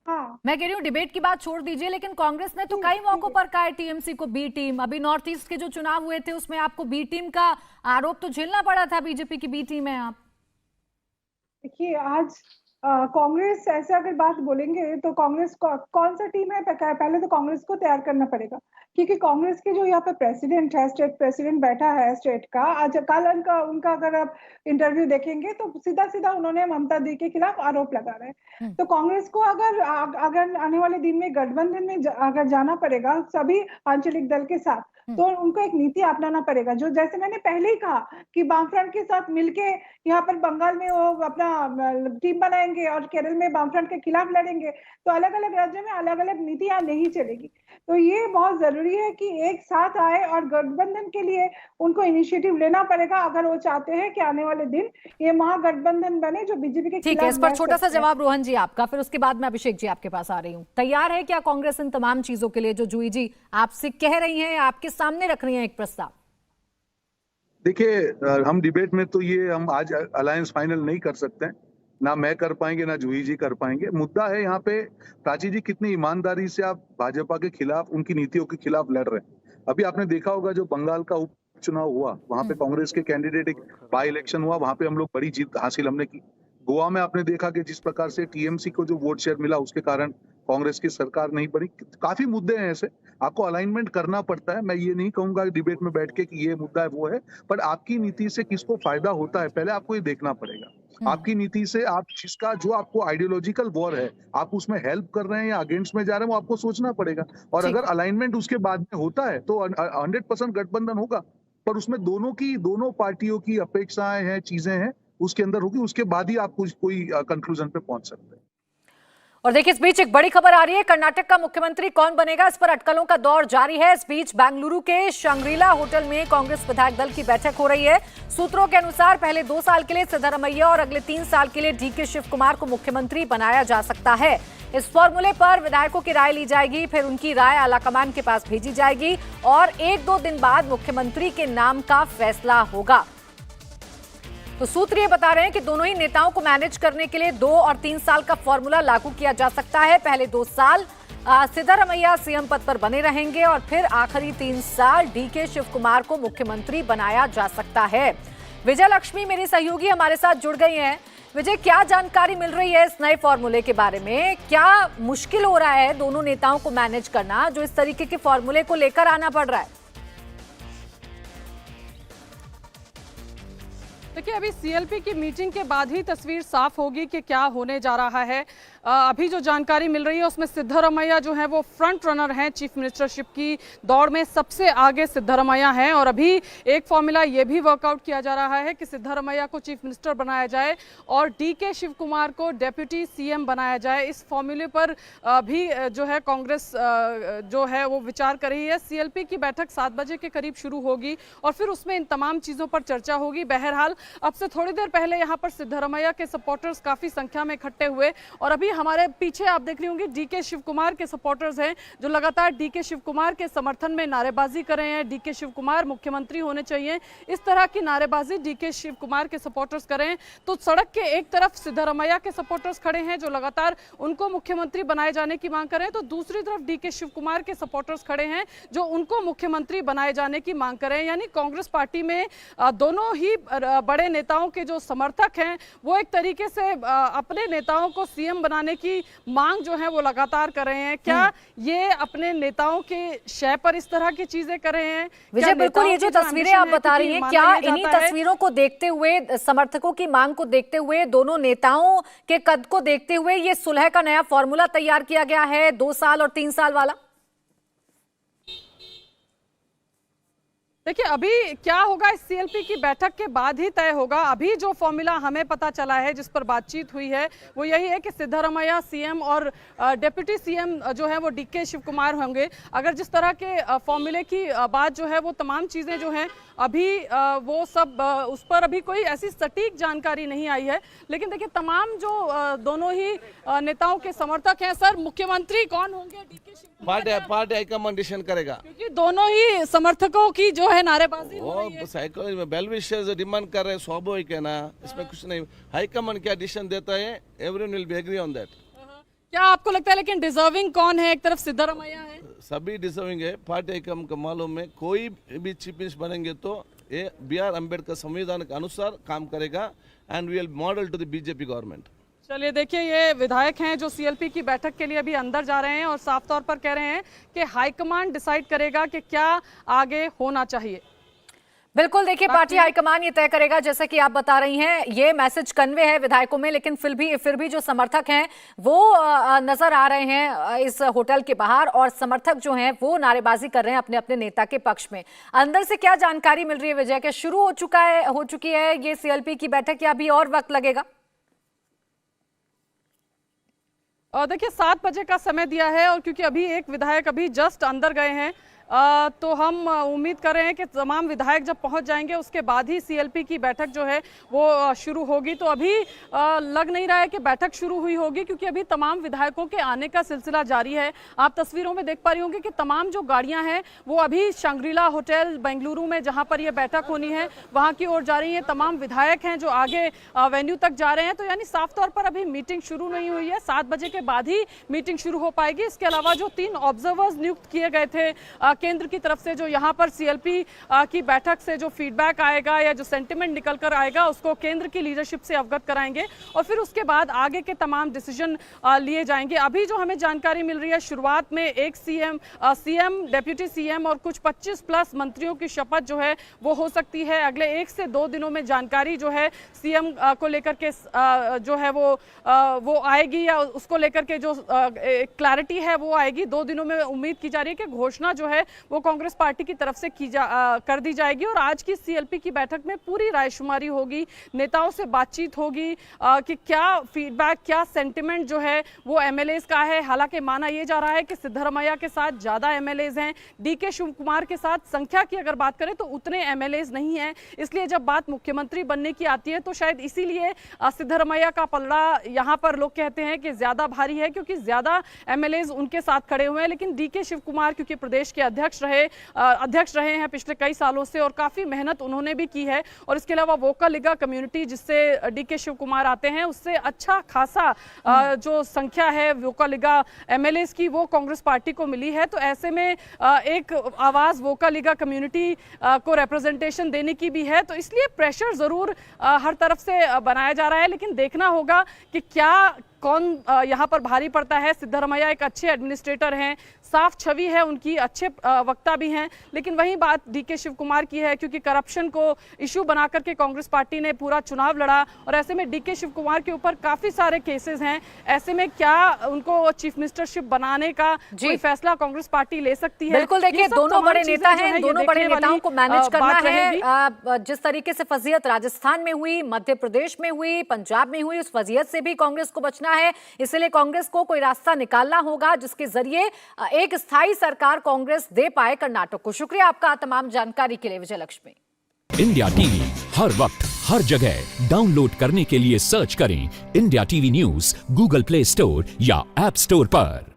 Speaker 11: हाँ,
Speaker 1: मैं कह रही हूँ डिबेट की बात छोड़ दीजिए, लेकिन कांग्रेस ने तो कई मौकों पर कहा है टीएमसी को बी टीम। अभी नॉर्थ ईस्ट के जो चुनाव हुए थे, उसमें आपको बी टीम का आरोप तो झेलना पड़ा था, बीजेपी की बी टीम है आप।
Speaker 11: देखिए, आज कांग्रेस ऐसे अगर बात बोलेंगे तो कांग्रेस कौन सा टीम है, पहले तो कांग्रेस को तैयार करना पड़ेगा। क्योंकि कांग्रेस के जो यहाँ पे प्रेसिडेंट है, स्टेट प्रेसिडेंट बैठा है स्टेट का, आज कल उनका अगर आप इंटरव्यू देखेंगे तो सीधा सीधा उन्होंने ममता दी के खिलाफ आरोप लगा रहे हैं। तो कांग्रेस को अगर आने वाले दिन में गठबंधन में अगर जाना पड़ेगा सभी आंचलिक दल के साथ, तो उनको एक नीति अपनाना पड़ेगा। जो जैसे मैंने पहले ही कहा कि वामफ्रंट के साथ मिलके यहाँ पर बंगाल में वो अपना टीम बनाएंगे और केरल में वामफ्रंट के खिलाफ लड़ेंगे, तो अलग अलग राज्यों में अलग अलग नीतियां नहीं चलेगी। तो ये बहुत जरूरी है कि एक साथ आए और गठबंधन के लिए उनको इनिशिएटिव लेना पड़ेगा, अगर वो चाहते हैं कि आने वाले दिन ये महागठबंधन बने जो बीजेपी के खिलाफ।
Speaker 1: ठीक है, इस पर छोटा सा जवाब रोहन जी आपका, फिर उसके बाद मैं अभिषेक जी आपके पास आ रही हूँ। तैयार है क्या कांग्रेस इन तमाम चीजों के लिए जो जूही जी आपसे कह रही हैं, आपके सामने रख रही हैं एक प्रस्ताव?
Speaker 9: देखिए, हम डिबेट में तो ये हम आज अलायंस फाइनल नहीं कर सकते हैं, ना मैं कर पाएंगे ना जूही जी कर पाएंगे। मुद्दा है यहाँ पे प्राची जी, कितनी ईमानदारी से आप भाजपा के खिलाफ, उनकी नीतियों के खिलाफ लड़ रहे हैं। अभी आपने देखा होगा जो बंगाल का उपचुनाव हुआ, वहां पे कांग्रेस के कैंडिडेट, एक बाई इलेक्शन हुआ, वहां पे हम लोग बड़ी जीत हासिल हमने की। गोवा में आपने देखा कि जिस प्रकार से टीएमसी को जो वोट शेयर मिला, उसके कारण कांग्रेस की सरकार नहीं बनी। काफी मुद्दे हैं ऐसे, आपको अलाइनमेंट करना पड़ता है। मैं ये नहीं कहूंगा डिबेट में बैठ के कि ये मुद्दा है वो है, पर आपकी नीति से किसको फायदा होता है पहले आपको ये देखना पड़ेगा। आपकी नीति से आप जिसका जो आपको आइडियोलॉजिकल वॉर है, आप उसमें हेल्प कर रहे हैं या अगेंस्ट में जा रहे हैं, वो आपको सोचना पड़ेगा। और अगर अलाइनमेंट उसके बाद में होता है तो 100% गठबंधन होगा, पर उसमें दोनों पार्टियों की अपेक्षाएं हैं, चीजें हैं, उसके अंदर होगी, उसके बाद ही आप कोई कंक्लूजन पे पहुंच सकते हैं।
Speaker 1: और देखिए, इस बीच एक बड़ी खबर आ रही है, कर्नाटक का मुख्यमंत्री कौन बनेगा, इस पर अटकलों का दौर जारी है। इस बीच बेंगलुरु के शंग्रीला होटल में कांग्रेस विधायक दल की बैठक हो रही है। सूत्रों के अनुसार पहले 2 साल के लिए सिद्धारमैया और अगले 3 साल के लिए डीके शिव कुमार को मुख्यमंत्री बनाया जा सकता है। इस फॉर्मूले पर विधायकों की राय ली जाएगी, फिर उनकी राय आलाकमान के पास भेजी जाएगी और 1-2 दिन बाद मुख्यमंत्री के नाम का फैसला होगा। तो सूत्र ये बता रहे हैं कि दोनों ही नेताओं को मैनेज करने के लिए 2 और 3 साल का फॉर्मूला लागू किया जा सकता है। पहले 2 साल सिद्धारमैया सीएम पद पर बने रहेंगे और फिर आखिरी 3 साल डीके शिव कुमार को मुख्यमंत्री बनाया जा सकता है। विजय लक्ष्मी मेरी सहयोगी हमारे साथ जुड़ गई हैं। विजय, क्या जानकारी मिल रही है इस नए फॉर्मूले के बारे में? क्या मुश्किल हो रहा है दोनों नेताओं को मैनेज करना, जो इस तरीके के फॉर्मूले को लेकर आना पड़ रहा है?
Speaker 13: देखिए, अभी सीएलपी की मीटिंग के बाद ही तस्वीर साफ होगी कि क्या होने जा रहा है। अभी जो जानकारी मिल रही है उसमें सिद्धरमैया जो है वो फ्रंट रनर हैं चीफ मिनिस्टरशिप की दौड़ में, सबसे आगे सिद्धरमैया हैं। और अभी एक फॉर्मूला ये भी वर्कआउट किया जा रहा है कि सिद्धरमैया को चीफ मिनिस्टर बनाया जाए और डीके शिव कुमार को डेप्यूटी सीएम बनाया जाए। इस फॉर्मूले पर भी जो है कांग्रेस जो है वो विचार कर रही है। सीएलपी की बैठक 7 बजे के करीब शुरू होगी और फिर उसमें इन तमाम चीज़ों पर चर्चा होगी। बहरहाल अब से थोड़ी देर पहले यहाँ पर सिद्धरमैया के सपोर्टर्स काफ़ी संख्या में इकट्ठे हुए और अभी हमारे पीछे आप देख रही होंगी डीके शिव कुमार के सपोर्टर्स हैं जो लगातार डीके शिव कुमार के समर्थन में नारेबाजी कर रहे हैं। डीके शिव कुमार मुख्यमंत्री होने चाहिए, इस तरह की नारेबाजी डीके शिव कुमार के सपोर्टर्स कर रहे हैं। तो सड़क के एक तरफ सिद्धरमैया के सपोर्टर्स खड़े हैं जो लगातार उनको मुख्यमंत्री बनाए जाने की मांग कर रहे हैं, तो दूसरी तरफ डीके शिव कुमार के सपोर्टर्स खड़े हैं जो उनको मुख्यमंत्री बनाए जाने की मांग कर रहे हैं। यानी कांग्रेस पार्टी में दोनों ही बड़े नेताओं के जो समर्थक हैं वो एक तरीके से अपने नेताओं को सीएम बनाने की मांग जो है वो लगातार कर रहे हैं। क्या ये अपने नेताओं के शय पर इस तरह की चीजें कर रहे हैं?
Speaker 1: विजय, बिल्कुल ये जो तस्वीरें आप बता रही हैं, क्या इन्हीं तस्वीरों को देखते हुए, समर्थकों की मांग को देखते हुए, दोनों नेताओं के कद को देखते हुए ये सुलह का नया फॉर्मूला तैयार किया गया है 2 साल और 3 साल वाला?
Speaker 13: देखिए अभी क्या होगा इस सीएलपी की बैठक के बाद ही तय होगा। अभी जो फॉर्मूला हमें पता चला है, जिस पर बातचीत हुई है, वो यही है कि सिद्धरमैया सीएम और डेप्यूटी सीएम जो है वो डीके शिव कुमार होंगे। अगर जिस तरह के फॉर्मूले की बात जो है वो तमाम चीज़ें जो हैं अभी वो सब उस पर अभी कोई ऐसी सटीक जानकारी नहीं आई है। लेकिन देखिए तमाम जो दोनों ही नेताओं के समर्थक हैं, सर मुख्यमंत्री कौन होंगे? DK Shiva
Speaker 14: party high command decision करेगा,
Speaker 13: क्योंकि दोनों ही समर्थकों की जो है नारेबाजी हो रही है।
Speaker 14: साइकोलॉजी में वेल विशर्स डिमांड कर रहे हैं, स्वाभाविक है ना, इसमें कुछ नहीं। हाईकमान क्या डिसीजन देता है, everyone will be agree on that.
Speaker 13: क्या आपको लगता है लेकिन डिजर्विंग कौन है? एक तरफ सिद्धरमैया है,
Speaker 14: सभी डिजर्विंग है। पार्टी हाईकमान को मालूम है कोई भी चीफ मिनिस्टर बनेंगे तो ये बी.आर. अम्बेडकर संविधान के अनुसार काम करेगा and we will model to the BJP government.
Speaker 13: चलिए देखिए ये विधायक हैं जो सीएलपी की बैठक के लिए अभी अंदर जा रहे हैं और साफ तौर पर कह रहे हैं कि हाईकमान डिसाइड करेगा कि क्या आगे होना चाहिए।
Speaker 1: बिल्कुल, देखिए पार्टी हाईकमान ये तय करेगा, जैसा कि आप बता रही हैं। ये मैसेज कन्वे है विधायकों में, लेकिन फिर भी जो समर्थक हैं वो नजर आ रहे हैं इस होटल के बाहर और समर्थक जो हैं वो नारेबाजी कर रहे हैं अपने अपने नेता के पक्ष में। अंदर से क्या जानकारी मिल रही है विजय? के शुरू हो चुकी है ये सीएलपी की बैठक या अभी और वक्त लगेगा?
Speaker 13: देखिए 7 बजे का समय दिया है और क्योंकि अभी एक विधायक अभी जस्ट अंदर गए हैं तो हम उम्मीद कर रहे हैं कि तमाम विधायक जब पहुंच जाएंगे उसके बाद ही सीएलपी की बैठक जो है वो शुरू होगी। तो अभी लग नहीं रहा है कि बैठक शुरू हुई होगी क्योंकि अभी तमाम विधायकों के आने का सिलसिला जारी है। आप तस्वीरों में देख पा रही होंगी कि तमाम जो गाड़ियां हैं वो अभी शंग्रीला होटल बेंगलुरु में जहां पर यह बैठक होनी है वहां की ओर जा रही है। तमाम विधायक हैं जो आगे वेन्यू तक जा रहे हैं। तो यानी साफ तौर पर अभी मीटिंग शुरू नहीं हुई है, 7 बजे के बाद ही मीटिंग शुरू हो पाएगी। इसके अलावा जो 3 ऑब्जर्वर्स नियुक्त किए गए थे केंद्र की तरफ से, जो यहाँ पर सीएलपी की बैठक से जो फीडबैक आएगा या जो सेंटिमेंट निकल कर आएगा उसको केंद्र की लीडरशिप से अवगत कराएंगे और फिर उसके बाद आगे के तमाम डिसीजन लिए जाएंगे। अभी जो हमें जानकारी मिल रही है, शुरुआत में एक सीएम, डेप्यूटी सीएम और कुछ 25 प्लस मंत्रियों की शपथ जो है वो हो सकती है। अगले 1 से 2 दिनों में जानकारी जो है सीएम को लेकर के जो है वो आएगी या उसको लेकर के जो क्लैरिटी है वो आएगी। 2 दिनों में उम्मीद की जा रही है कि घोषणा जो है वो कांग्रेस पार्टी की तरफ से कर दी जाएगी और आज की सीएलपी की बैठक में पूरी रायशुमारी होगी, नेताओं से बातचीत होगी कि क्या फीडबैक, क्या सेंटिमेंट जो है वो एमएलएज का है। हालांकि माना यह जा रहा है कि सिद्धरमैया के साथ ज्यादा एमएलएज हैं, डीके शिव कुमार के साथ संख्या की अगर बात करें तो उतने एमएलएज नहीं हैं। इसलिए जब बात मुख्यमंत्री बनने की आती है तो शायद इसीलिए सिद्धरमैया का पलड़ा यहाँ पर लोग कहते हैं कि ज्यादा भारी है क्योंकि ज्यादा एमएलएज उनके साथ खड़े हुए हैं। लेकिन डीके शिव कुमार क्योंकि प्रदेश के अध्यक्ष रहे हैं पिछले कई सालों से और काफी मेहनत उन्होंने भी की है और इसके अलावा वोकालिगा कम्युनिटी जिससे डीके शिव कुमार आते हैं उससे अच्छा खासा जो संख्या है वोकालिगा एमएलएज की वो कांग्रेस पार्टी को मिली है। तो ऐसे में एक आवाज वोकालिगा कम्युनिटी को रिप्रेजेंटेशन देने की भी है, तो इसलिए प्रेशर जरूर हर तरफ से बनाया जा रहा है। लेकिन देखना होगा कि क्या कौन यहाँ पर भारी पड़ता है। सिद्धरमैया एक अच्छे एडमिनिस्ट्रेटर हैं, साफ छवि है उनकी, अच्छे वक्ता भी हैं, लेकिन वही बात डीके शिव कुमार की है, क्योंकि करप्शन को इशू बना करके कांग्रेस पार्टी ने पूरा चुनाव लड़ा और ऐसे में डीके शिव कुमार के ऊपर काफी सारे केसेस हैं। ऐसे में क्या उनको चीफ मिनिस्टरशिप बनाने का कोई फैसला कांग्रेस पार्टी ले सकती है?
Speaker 1: बिल्कुल, देखिए दोनों बड़े नेता हैं, दोनों बड़े नेताओं को मैनेज करना है। जिस तरीके से फजीहत राजस्थान में हुई, मध्य प्रदेश में हुई, पंजाब में हुई, उस फजीहत से भी कांग्रेस को बचना है। इसलिए कांग्रेस को कोई रास्ता निकालना होगा जिसके जरिए एक स्थायी सरकार कांग्रेस दे पाए कर्नाटक को। शुक्रिया आपका तमाम जानकारी के लिए विजय लक्ष्मी।
Speaker 15: इंडिया टीवी हर वक्त हर जगह डाउनलोड करने के लिए सर्च करें India TV news Google play store या ऐप स्टोर पर।